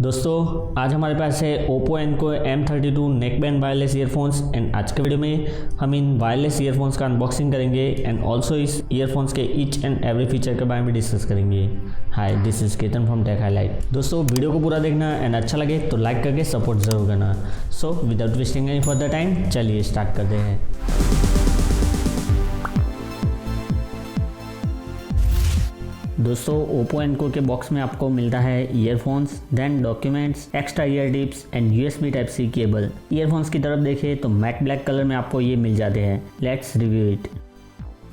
दोस्तों आज हमारे पास है Oppo Enco M32 neckband wireless earphones and आज के वीडियो में हम इन वायरलेस ईयरफोन्स का अनबॉक्सिंग करेंगे एंड ऑल्सो इस ईयरफोन्स के ईच एंड एवरी फीचर के बारे में डिस्कस करेंगे। Hi, this is Ketan from tech highlight. दोस्तों वीडियो को पूरा देखना एंड अच्छा लगे तो लाइक करके सपोर्ट जरूर करना। So without wasting any further time चलिए स्टार्ट करते हैं। दोस्तों Oppo Enco के बॉक्स में आपको मिलता है earphones, then documents, extra ear tips and USB type C cable. Earphones की तरफ देखें तो मैट ब्लैक कलर में आपको ये मिल जाते हैं। Let's review it.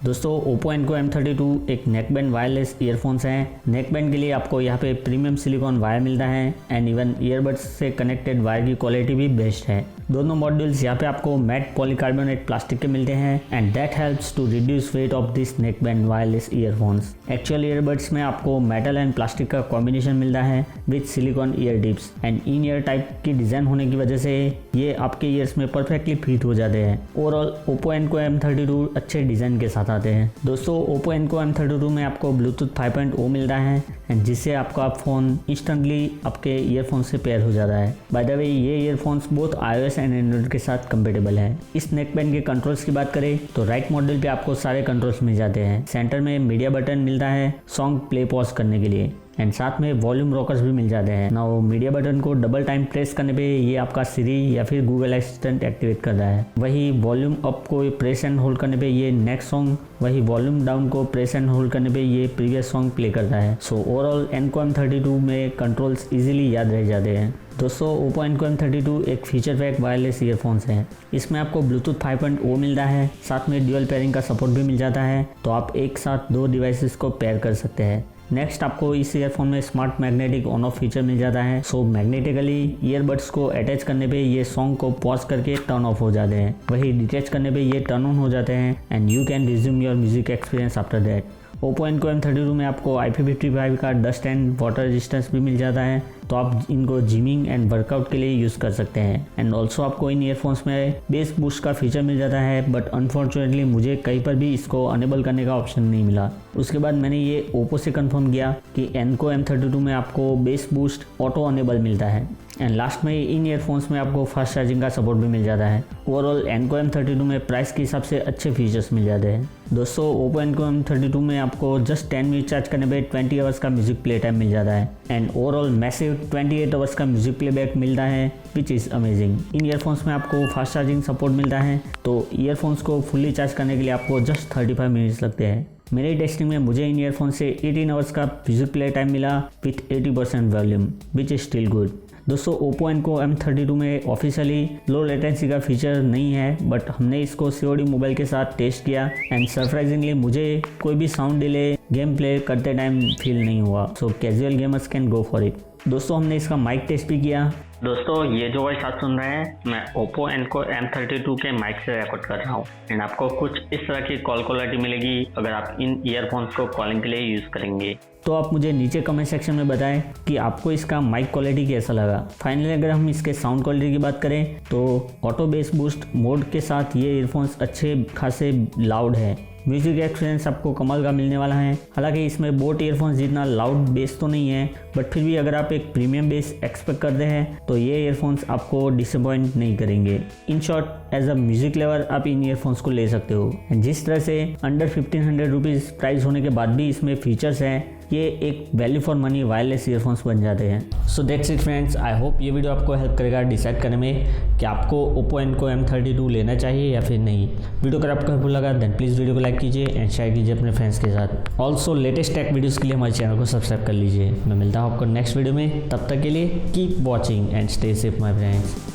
दोस्तों Oppo Enco M32 एक नेकबैंड वायरलेस ईयरफोन्स हैं। नेकबैंड के लिए आपको यहाँ पे प्रीमियम सिलिकॉन वायर मिलता है एंड इवन ईयरबड्स से कनेक्टेड वायर की क्वालिटी भी बेस्ट है। दोनों मॉड्यूल्स यहाँ पे आपको मैट पॉलीकार्बोनेट प्लास्टिक के मिलते हैं and that helps to reduce weight of this neckband wireless earphones. Actual earbuds में आपको मेटल एंड प्लास्टिक का कॉम्बिनेशन मिलता है with silicone ear tips and in ear type की डिज़ाइन होने की वजह से ये आपके ईयर्स में परफेक्टली फिट हो जाते हैं। ओवरऑल Oppo Enco M32 अच्छे डिज़ाइन के साथ आते हैं। दोस्तों Oppo Enco M32 में आपको ब्लूटूथ 5.0 मिलता है एंड जिससे आपका फ़ोन इंस्टेंटली आपके ईयरफोन से पेयर हो जाता है। बाय द वे ये earphones both iOS and Android के साथ कंपेटेबल है। इस नेकबैंड के कंट्रोल्स की बात करें तो राइट मॉडल पे आपको सारे कंट्रोल्स मिल जाते हैं। सेंटर में मीडिया बटन मिलता है सॉन्ग प्ले पॉज करने के लिए एंड साथ में वॉल्यूम रॉकर्स भी मिल जाते हैं। नाउ मीडिया बटन को डबल टाइम प्रेस करने पे ये आपका सिरी या फिर गूगल असिस्टेंट एक्टिवेट करता है। वही वॉल्यूम अप को प्रेस एंड होल्ड करने पे ये नेक्स्ट सॉन्ग, वही वॉल्यूम डाउन को प्रेस एंड होल्ड करने पे ये प्रीवियस सॉन्ग प्ले करता है। सो ओवरऑल Enco M32 में कंट्रोल्स इजीली याद रह जाते हैं। दोस्तों Oppo Enco M32 एक फीचर पैक वायरलेस ईयरफोन्स है। इसमें आपको ब्लूटूथ 5.0 मिलता है, साथ में ड्यूअल पेयरिंग का सपोर्ट भी मिल जाता है, तो आप एक साथ दो डिवाइसेस को पेयर कर सकते हैं। नेक्स्ट आपको इस ईयरफोन में smart magnetic on off feature मिल जाता है। सो मैग्नेटिकली ईयरबड्स को अटैच करने पे ये सॉन्ग को पॉज करके टर्न ऑफ हो जाते हैं, वही डिटैच करने पे ये टर्न ऑन हो जाते हैं and you can resume your music experience after that. Oppo Enco M32 में आपको IP55 का डस्ट एंड वाटर रेजिस्टेंस भी मिल जाता है, तो आप इनको जिमिंग एंड वर्कआउट के लिए यूज़ कर सकते हैं। एंड ऑल्सो आपको इन ईयरफोन्स में बेस बूस्ट का फीचर मिल जाता है, बट अनफॉर्चुनेटली मुझे कहीं पर भी इसको अनेबल करने का ऑप्शन नहीं मिला। उसके बाद मैंने ये Oppo से कंफर्म किया कि Enco M32 में आपको बेस बूस्ट ऑटो अनेबल मिलता है एंड लास्ट में इन ईयरफोन्स में आपको फास्ट चार्जिंग का सपोर्ट भी मिल जाता है। ओवरऑल Enco M32 में प्राइस के हिसाब से अच्छे फीचर्स मिल जाते हैं। दोस्तों Oppo Enco M32 में आपको जस्ट 10 मिनट चार्ज करने पे 20 आवर्स का म्यूजिक प्ले टाइम मिल जाता है एंड ओवरऑल मैसिव 28 आवर्स का म्यूजिक प्लेबैक मिलता है which is amazing. In earphones में आपको फास्ट चार्जिंग सपोर्ट मिलता है, तो ईयरफोन्स को फुल्ली चार्ज करने के लिए आपको जस्ट 35 मिनट्स लगते हैं। मेरी टेस्टिंग में मुझे इन ईयरफोन से 18 आवर्स का म्यूजिक प्ले टाइम मिला with 80% volume which is still good. दोस्तों Oppo Enco M32 में ऑफिशियली लो लेटेंसी का फीचर नहीं है, बट हमने इसको COD मोबाइल के साथ टेस्ट किया एंड सरप्राइजिंगली मुझे कोई भी साउंड डिले गेम प्ले करते टाइम फील नहीं हुआ। सो casual gamers can go for it. दोस्तों हमने इसका माइक टेस्ट भी किया। दोस्तों ये जो वॉइस आप सुन रहे हैं मैं Oppo Enco M32 के माइक से रिकॉर्ड कर रहा हूँ एंड आपको कुछ इस तरह की कॉल क्वालिटी मिलेगी अगर आप इन ईयरफोन्स को कॉलिंग के लिए यूज़ करेंगे। तो आप मुझे नीचे कमेंट सेक्शन में बताएं कि आपको इसका माइक क्वालिटी कैसा लगा। फाइनली अगर हम इसके साउंड क्वालिटी की बात करें तो ऑटो बेस बूस्ट मोड के साथ ये ईयरफोन्स अच्छे खासे लाउड है। म्यूजिक एक्सपीरियंस आपको कमाल का मिलने वाला है। हालांकि इसमें बोट ईयरफोन्स जितना लाउड बेस तो नहीं है, बट फिर भी अगर आप एक प्रीमियम बेस एक्सपेक्ट करते हैं तो ये ईयरफोन्स आपको डिसअपॉइंट नहीं करेंगे। In short as a music lover आप इन ईयरफोन्स को ले सकते हो। जिस तरह से अंडर 1500 रुपीज़ प्राइस होने के बाद भी इसमें फीचर्स हैं, ये एक value for money wireless earphones बन जाते हैं। So that's it friends, I hope ये वीडियो आपको हेल्प करेगा डिसाइड करने में कि आपको Oppo Enco M32 लेना चाहिए या फिर नहीं। वीडियो अगर आपको हेल्पफुल लगा देन प्लीज़ वीडियो को लाइक कीजिए एंड शेयर कीजिए अपने फ्रेंड्स के साथ। ऑल्सो लेटेस्ट टेक वीडियोज़ के लिए हमारे चैनल को सब्सक्राइब कर लीजिए। मैं मिलता हूँ आपको नेक्स्ट वीडियो में, तब तक के लिए keep watching and stay safe my friends.